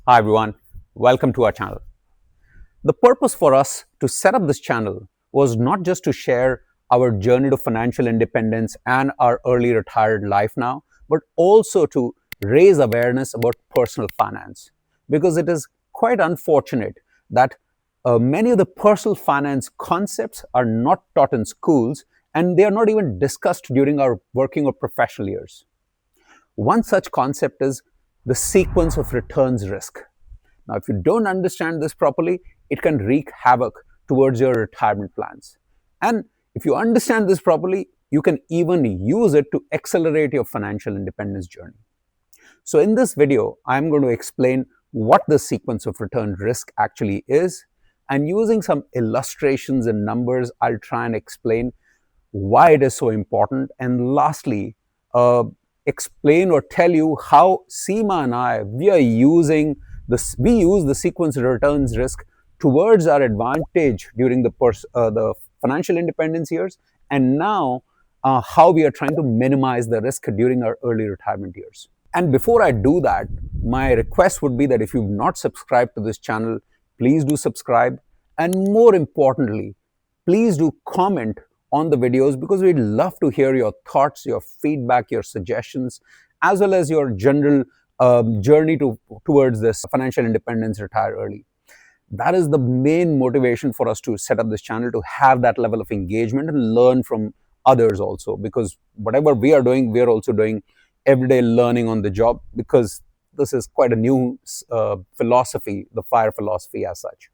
Hi everyone, welcome to our channel. The purpose for us to set up this channel was not just to share our journey to financial independence and our early retired life now, but also to raise awareness about personal finance. Because it is quite unfortunate that many of the personal finance concepts are not taught in schools and they are not even discussed during our working or professional years. One such concept is the sequence of returns risk. Now, if you don't understand this properly, it can wreak havoc towards your retirement plans. And if you understand this properly, you can even use it to accelerate your financial independence journey. So in this video, I'm going to explain what the sequence of return risk actually is. And using some illustrations and numbers, I'll try and explain why it is so important. And lastly, explain or tell you how Seema and I, we use the sequence returns risk towards our advantage during the financial independence years, and now how we are trying to minimize the risk during our early retirement years. And before I do that, my request would be that if you've not subscribed to this channel, please do subscribe. And more importantly, please do comment on the videos because we'd love to hear your thoughts, your feedback, your suggestions, as well as your general journey towards this financial independence, retire early. That is the main motivation for us to set up this channel, to have that level of engagement and learn from others also, because whatever we are doing, we are also doing everyday learning on the job, because this is quite a new philosophy, the FIRE philosophy as such.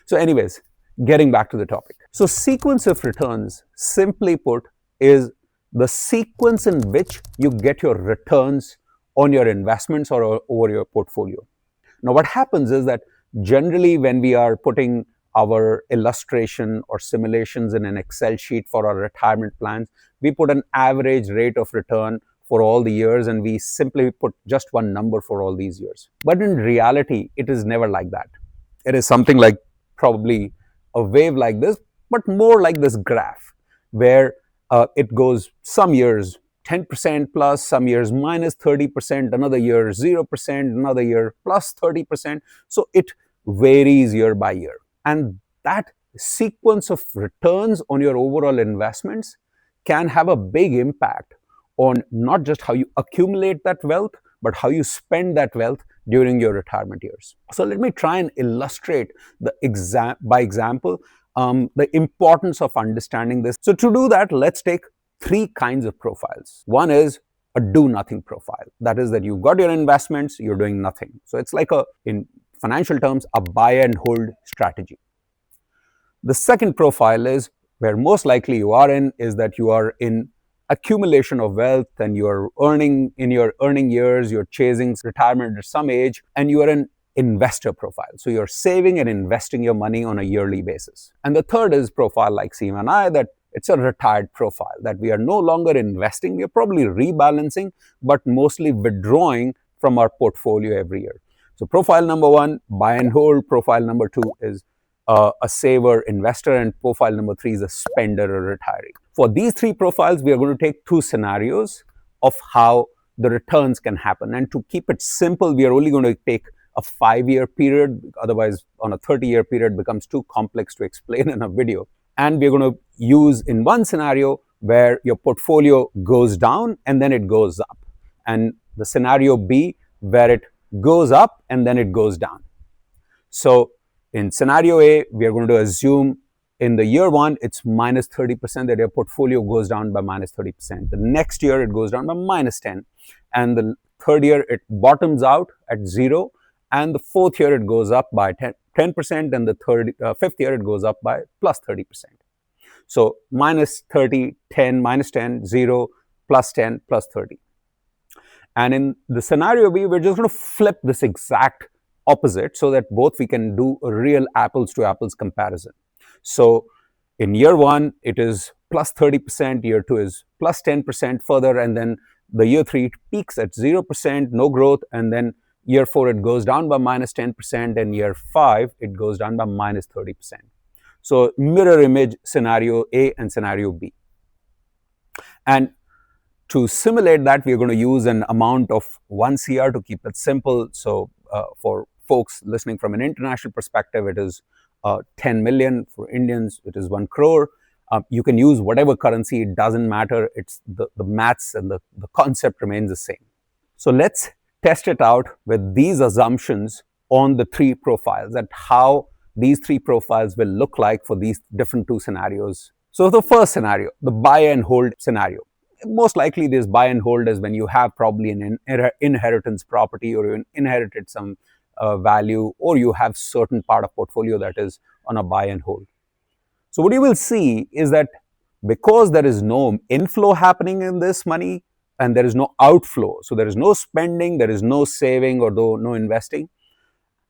So anyways, getting back to the topic. So sequence of returns, simply put, is the sequence in which you get your returns on your investments or over your portfolio. Now, what happens is that generally when we are putting our illustration or simulations in an Excel sheet for our retirement plans, we put an average rate of return for all the years and we simply put just one number for all these years. But in reality, it is never like that. It is something like probably a wave like this, but more like this graph where it goes some years 10% plus, some years minus 30%, another year 0%, another year plus 30%. So it varies year by year. And that sequence of returns on your overall investments can have a big impact on not just how you accumulate that wealth, but how you spend that wealth during your retirement years. So let me try and illustrate by example the importance of understanding this. So to do that, let's take three kinds of profiles. One is a do nothing profile. That is that you've got your investments, you're doing nothing. So it's like in financial terms, a buy and hold strategy. The second profile is where most likely you are in, is that you are in accumulation of wealth and you're earning in your earning years, you're chasing retirement at some age, and you are an investor profile. So you're saving and investing your money on a yearly basis. And the third is profile like Seema and I, that it's a retired profile, that we are no longer investing, we are probably rebalancing, but mostly withdrawing from our portfolio every year. So profile number one, buy and hold. Profile number two is a saver investor, and profile number three is a spender or retiree. For these three profiles, we are going to take two scenarios of how the returns can happen. And to keep it simple, we are only going to take a 5-year period. Otherwise, on a 30-year period, becomes too complex to explain in a video. And we're going to use in one scenario where your portfolio goes down and then it goes up. And the scenario B, where it goes up and then it goes down. So in scenario A, we are going to assume in the year one, it's minus 30%, that your portfolio goes down by minus 30%. The next year, it goes down by minus 10. And the third year, it bottoms out at 0. And the fourth year, it goes up by 10%. And the fifth year, it goes up by plus 30%. So minus 30, 10, minus 10, 0, plus 10, plus 30. And in the scenario B, we're just going to flip this exact opposite so that both we can do a real apples to apples comparison. So in year one, it is plus 30%, year two is plus 10% further, and then the year three, it peaks at 0%, no growth, and then year four, it goes down by minus 10%, and year five, it goes down by minus 30%. So mirror image scenario A and scenario B. And to simulate that, we're going to use an amount of 1 CR to keep it simple. So for folks listening from an international perspective, it is 10 million. For Indians, it is 1 crore. You can use whatever currency, it doesn't matter. It's the maths and the concept remains the same. So let's test it out with these assumptions on the 3 profiles, and how these 3 profiles will look like for these different 2 scenarios. So the first scenario, the buy and hold scenario. Most likely this buy and hold is when you have probably an inheritance property, or you inherited some value, or you have certain part of portfolio that is on a buy and hold. So what you will see is that because there is no inflow happening in this money and there is no outflow, so there is no spending, there is no saving, or no investing,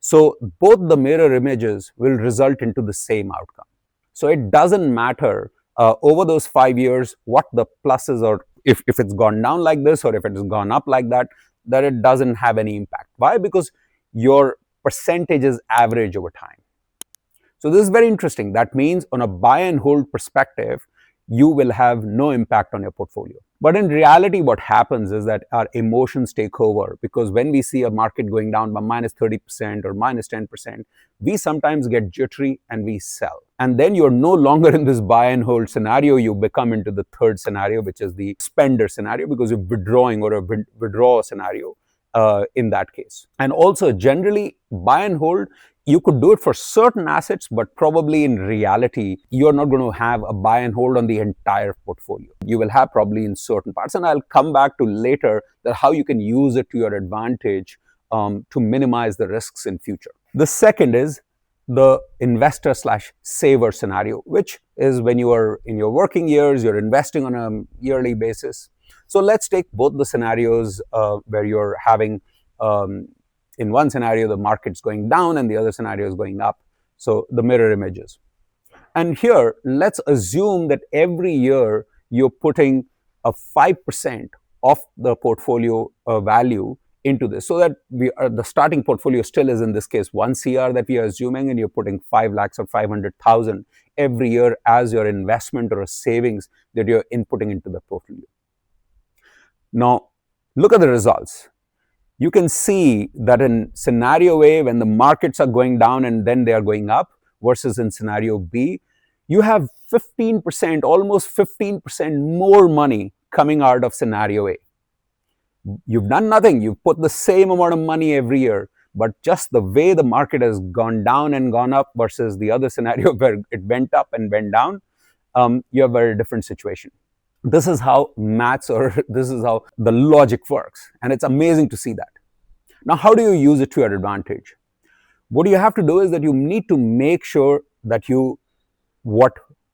so both the mirror images will result into the same outcome. So it doesn't matter over those 5 years what the pluses, or if it's gone down like this or if it has gone up like that it doesn't have any impact. Why? Because your percentage is average over time. So this is very interesting. That means on a buy and hold perspective, you will have no impact on your portfolio. But in reality, what happens is that our emotions take over, because when we see a market going down by minus 30% or minus 10%, we sometimes get jittery and we sell. And then you're no longer in this buy and hold scenario. You become into the third scenario, which is the spender scenario, because you're withdrawing, or a withdrawal scenario in that case. And also generally, buy and hold, you could do it for certain assets, but probably in reality, you're not going to have a buy and hold on the entire portfolio. You will have probably in certain parts. And I'll come back to later that how you can use it to your advantage to minimize the risks in future. The second is the investor/saver scenario, which is when you are in your working years, you're investing on a yearly basis. So let's take both the scenarios where you're having in one scenario, the market's going down and the other scenario is going up. So the mirror images. And here, let's assume that every year you're putting a 5% of the portfolio value into this, so that the starting portfolio still is in this case 1 CR that we are assuming, and you're putting 5 lakhs or 500,000 every year as your investment or a savings that you're inputting into the portfolio. Now, look at the results. You can see that in scenario A, when the markets are going down and then they are going up, versus in scenario B, you have 15%, almost 15% more money coming out of scenario A. You've done nothing. You've put the same amount of money every year, but just the way the market has gone down and gone up versus the other scenario where it went up and went down, you have a very different situation. This is how maths, or this is how the logic works. And it's amazing to see that. Now, how do you use it to your advantage? What you have to do is that you need to make sure that you, what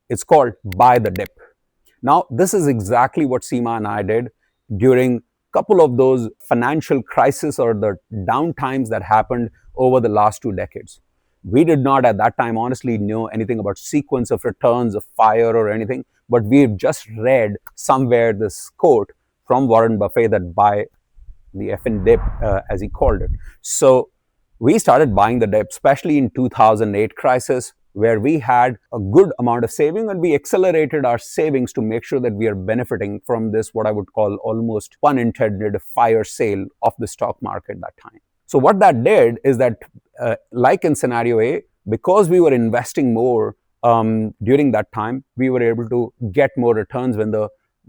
it's called, buy the dip. Now, this is exactly what Seema and I did during a couple of those financial crises or the down times that happened over the last 2 decades. We did not at that time honestly know anything about sequence of returns of FIRE or anything, but we've just read somewhere this quote from Warren Buffett that buy the effing dip, as he called it. So we started buying the dip, especially in 2008 crisis, where we had a good amount of saving, and we accelerated our savings to make sure that we are benefiting from this, what I would call almost pun intended, fire sale of the stock market that time. So what that did is that, like in scenario A, because we were investing more during that time, we were able to get more returns when the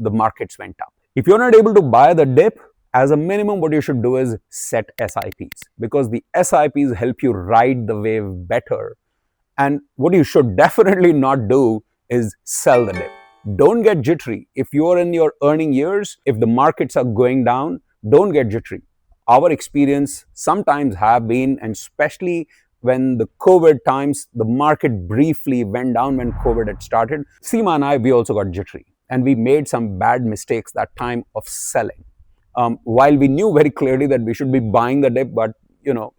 markets went up. If you're not able to buy the dip, as a minimum, what you should do is set SIPs, because the SIPs help you ride the wave better. And what you should definitely not do is sell the dip. Don't get jittery. If you're in your earning years, if the markets are going down, don't get jittery. Our experience sometimes have been, and especially when the COVID times, the market briefly went down when COVID had started. Seema and I, we also got jittery, and we made some bad mistakes that time of selling. While we knew very clearly that we should be buying the dip, but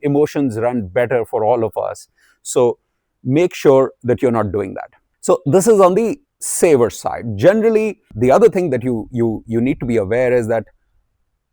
emotions run better for all of us. So make sure that you're not doing that. So this is on the saver side. Generally, the other thing that you need to be aware is that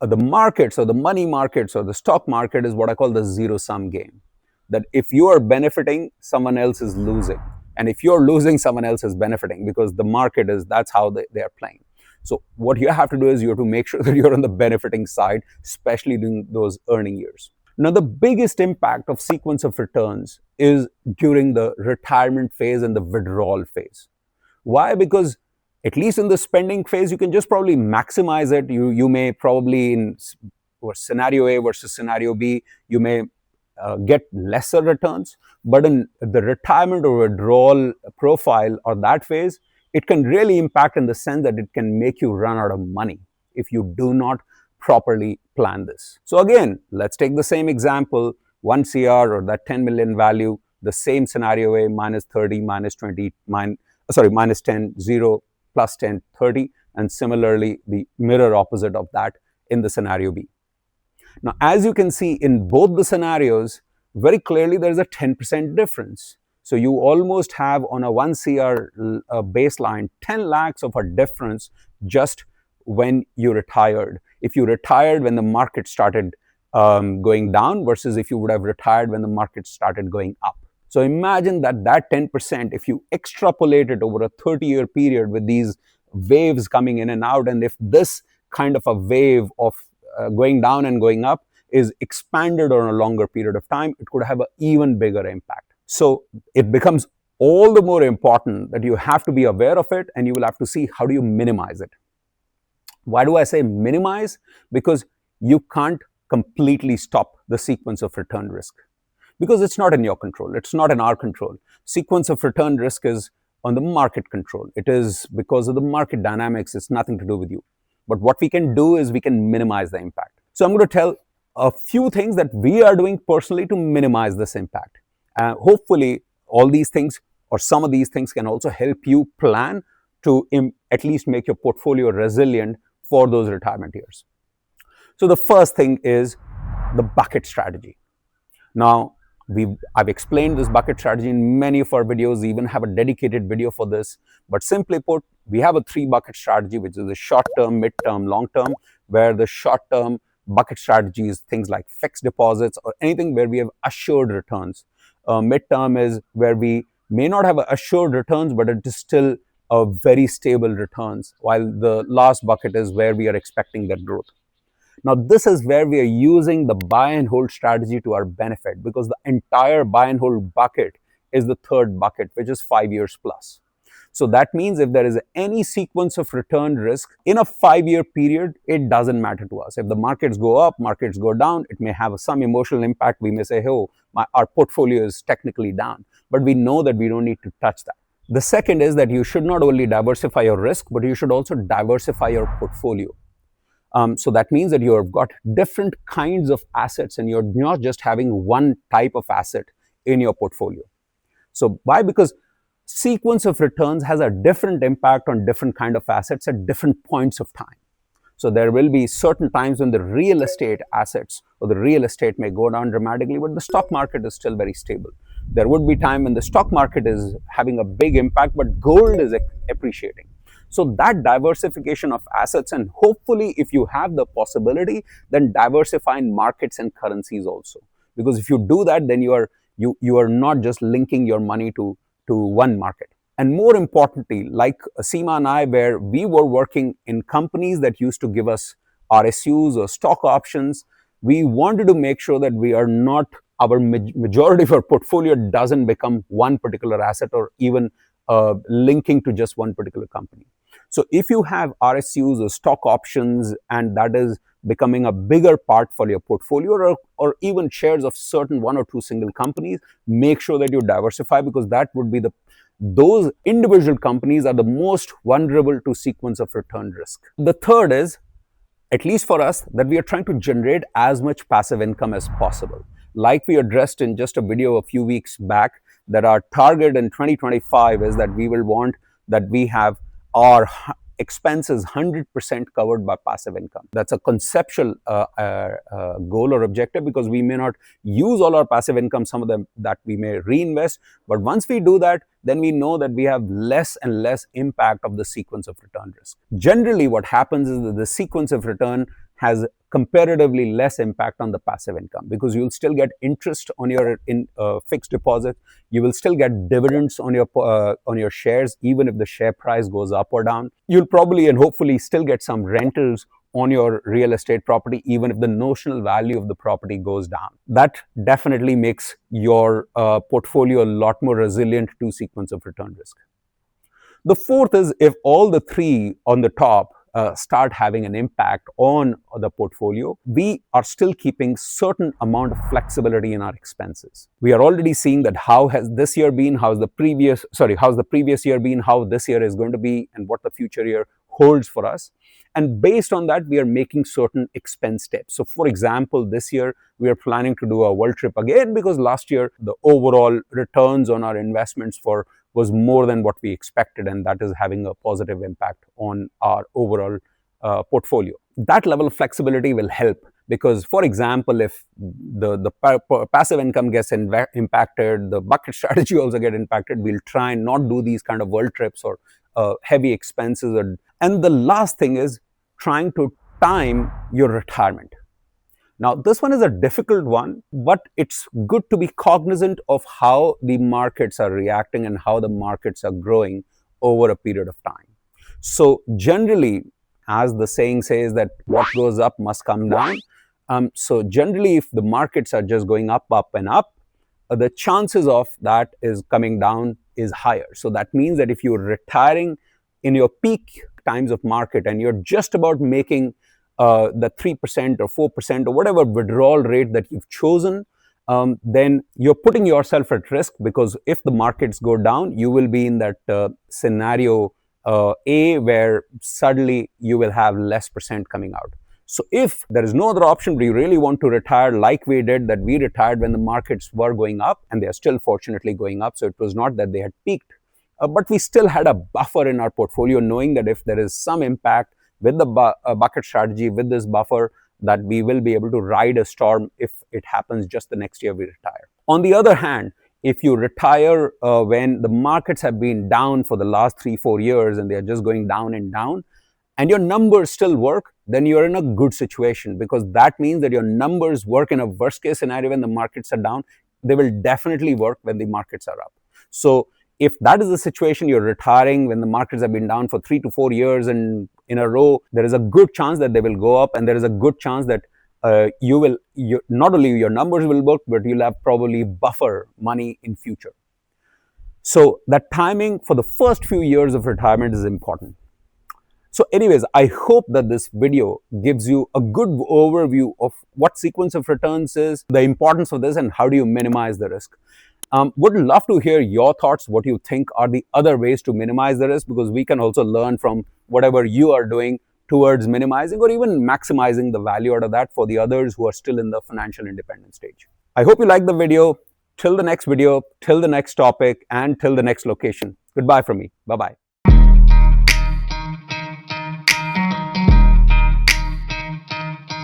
the markets, or the money markets, or the stock market, is what I call the zero-sum game. That if you are benefiting, someone else is losing. And if you're losing, someone else is benefiting, because the market is, that's how they are playing. So what you have to do is you have to make sure that you're on the benefiting side, especially during those earning years. Now, the biggest impact of sequence of returns is during the retirement phase and the withdrawal phase. Why? Because at least in the spending phase, you can just probably maximize it. You may probably in scenario A versus scenario B, you may get lesser returns. But in the retirement or withdrawal profile or that phase, it can really impact in the sense that it can make you run out of money if you do not properly plan this. So again, let's take the same example, 1 CR or that 10 million value, the same scenario A, minus 30, minus 20, minus 10, 0, plus 10, 30, and similarly the mirror opposite of that in the scenario B. Now, as you can see in both the scenarios, very clearly there is a 10% difference. So you almost have on a 1 CR baseline 10 lakhs of a difference just when you retired. If you retired when the market started going down versus if you would have retired when the market started going up. So imagine that 10%, if you extrapolate it over a 30-year period with these waves coming in and out, and if this kind of a wave of going down and going up is expanded on a longer period of time, it could have an even bigger impact. So it becomes all the more important that you have to be aware of it, and you will have to see how do you minimize it. Why do I say minimize? Because you can't completely stop the sequence of return risk, because it's not in your control. It's not in our control. Sequence of return risk is on the market control. It is because of the market dynamics. It's nothing to do with you. But what we can do is we can minimize the impact. So I'm going to tell a few things that we are doing personally to minimize this impact. Hopefully, all these things or some of these things can also help you plan to at least make your portfolio resilient for those retirement years. So the first thing is the bucket strategy. Now, I've explained this bucket strategy in many of our videos, even have a dedicated video for this. But simply put, we have a 3-bucket strategy, which is the short-term, mid-term, long-term, where the short-term bucket strategy is things like fixed deposits or anything where we have assured returns. Mid-term is where we may not have assured returns, but it is still a very stable returns, while the last bucket is where we are expecting that growth. Now, this is where we are using the buy and hold strategy to our benefit, because the entire buy and hold bucket is the third bucket, which is 5 years plus. So that means if there is any sequence of return risk in a 5-year period, it doesn't matter to us. If the markets go up, markets go down, it may have some emotional impact. We may say, oh, our portfolio is technically down, but we know that we don't need to touch that. The second is that you should not only diversify your risk, but you should also diversify your portfolio. So that means that you've got different kinds of assets and you're not just having one type of asset in your portfolio. So why? Because sequence of returns has a different impact on different kind of assets at different points of time. So there will be certain times when the real estate assets or the real estate may go down dramatically, but the stock market is still very stable. There would be time when the stock market is having a big impact, but gold is appreciating. So that diversification of assets, and hopefully if you have the possibility, then diversify in markets and currencies also. Because if you do that, then you are not just linking your money to one market. And more importantly, like Seema and I, where we were working in companies that used to give us RSUs or stock options, we wanted to make sure that we are not, our majority of our portfolio doesn't become one particular asset or even linking to just one particular company. So if you have RSUs or stock options and that is becoming a bigger part for your portfolio, or even shares of certain 1 or 2 single companies, make sure that you diversify, because that would be those individual companies are the most vulnerable to sequence of return risk. The third is, at least for us, that we are trying to generate as much passive income as possible. Like we addressed in just a video a few weeks back, that our target in 2025 is that we will want that we have our expenses 100% covered by passive income. That's a conceptual goal or objective, because we may not use all our passive income, some of them that we may reinvest. But once we do that, then we know that we have less and less impact of the sequence of return risk. Generally, what happens is that the sequence of return has comparatively less impact on the passive income, because you'll still get interest on your fixed deposit. You will still get dividends on your shares, even if the share price goes up or down. You'll probably and hopefully still get some rentals on your real estate property, even if the notional value of the property goes down. That definitely makes your portfolio a lot more resilient to sequence of return risk. The fourth is if all the three on the top start having an impact on the portfolio, we are still keeping certain amount of flexibility in our expenses. We are already seeing that how has this year been, how's the previous year been, how this year is going to be, and what the future year holds for us. And based on that, we are making certain expense steps. So for example, this year we are planning to do a world trip again, because last year the overall returns on our investments was more than what we expected, and that is having a positive impact on our overall portfolio. That level of flexibility will help, because for example, if the passive income gets impacted, the bucket strategy also get impacted, we'll try and not do these kind of world trips or heavy expenses. And the last thing is trying to time your retirement. Now, this one is a difficult one, but it's good to be cognizant of how the markets are reacting and how the markets are growing over a period of time. So generally, as the saying says, that what goes up must come down. So generally, if the markets are just going up, up and up, the chances of that is coming down is higher. So that means that if you're retiring in your peak times of market and you're just about making the 3% or 4% or whatever withdrawal rate that you've chosen, then you're putting yourself at risk, because if the markets go down, you will be in that scenario A, where suddenly you will have less percent coming out. So if there is no other option, but you really want to retire like we did, that we retired when the markets were going up, and they are still fortunately going up. So it was not that they had peaked, but we still had a buffer in our portfolio, knowing that if there is some impact with the bucket strategy, with this buffer, that we will be able to ride a storm if it happens just the next year we retire. On the other hand, if you retire when the markets have been down for the last 3-4 years and they are just going down and down, and your numbers still work, then you're in a good situation, because that means that your numbers work in a worst case scenario when the markets are down. They will definitely work when the markets are up. So if that is the situation, you're retiring when the markets have been down for 3 to 4 years and in a row, there is a good chance that they will go up, and there is a good chance that not only your numbers will work, but you'll have probably buffer money in future. So that timing for the first few years of retirement is important. So anyways, I hope that this video gives you a good overview of what sequence of returns is, the importance of this, and how do you minimize the risk. Would love to hear your thoughts, what you think are the other ways to minimize the risk, because we can also learn from whatever you are doing towards minimizing or even maximizing the value out of that for the others who are still in the financial independence stage. I hope you liked the video. Till the next video, till the next topic, and till the next location. Goodbye from me. Bye-bye.